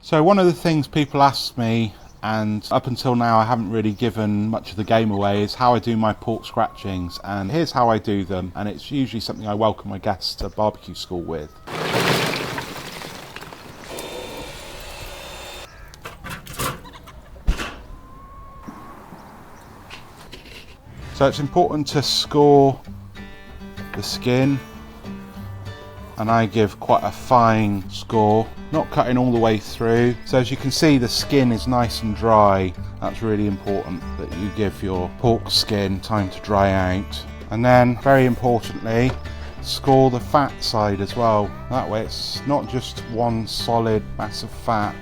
So one of the things people ask me, and up until now I haven't really given much of the game away, is how I do my pork scratchings. And here's how I do them, and it's usually something I welcome my guests to barbecue school with. So it's important to score the skin, and I give quite a fine score, not cutting all the way through. So as you can see, the skin is nice and dry. That's really important, that you give your pork skin time to dry out. And then, very importantly, score the fat side as well. That way it's not just one solid mass of fat.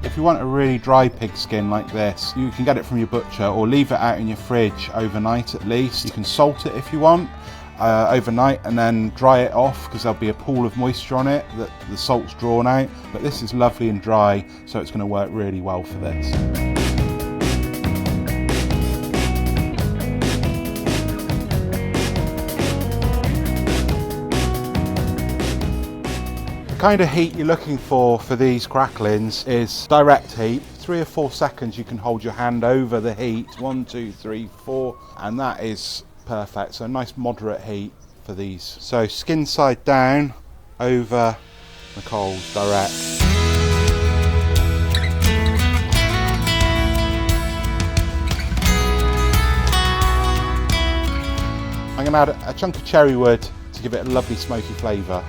If you want a really dry pig skin like this, you can get it from your butcher or leave it out in your fridge overnight at least. You can salt it if you want overnight and then dry it off, because there'll be a pool of moisture on it that the salt's drawn out. But this is lovely and dry, so it's going to work really well for this. The kind of heat you're looking for these cracklings is direct heat. 3 or 4 seconds you can hold your hand over the heat. 1, 2, 3, 4, and that is perfect. So nice moderate heat for these. So skin side down over the coals direct. I'm going to add a chunk of cherry wood to give it a lovely smoky flavour.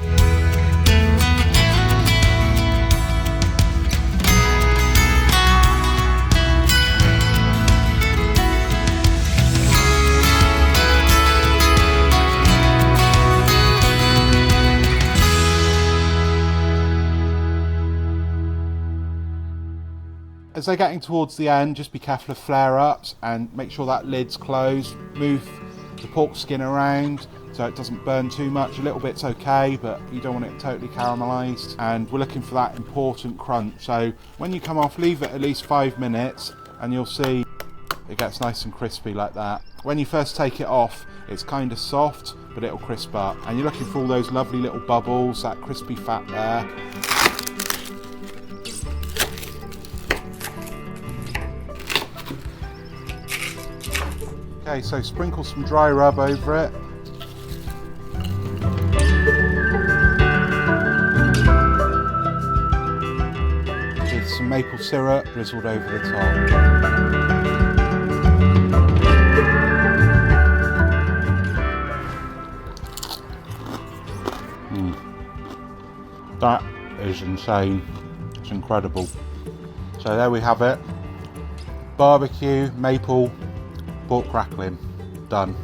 As they're getting towards the end, just be careful of flare-ups and make sure that lid's closed. Move the pork skin around so it doesn't burn too much. A little bit's okay, but you don't want it totally caramelised. And we're looking for that important crunch. So when you come off, leave it at least 5 minutes and you'll see it gets nice and crispy like that. When you first take it off, it's kind of soft, but it'll crisp up. And you're looking for all those lovely little bubbles, that crispy fat there. Okay, so sprinkle some dry rub over it. With some maple syrup drizzled over the top. That is insane. It's incredible. So there we have it. Barbecue maple pork crackling, done.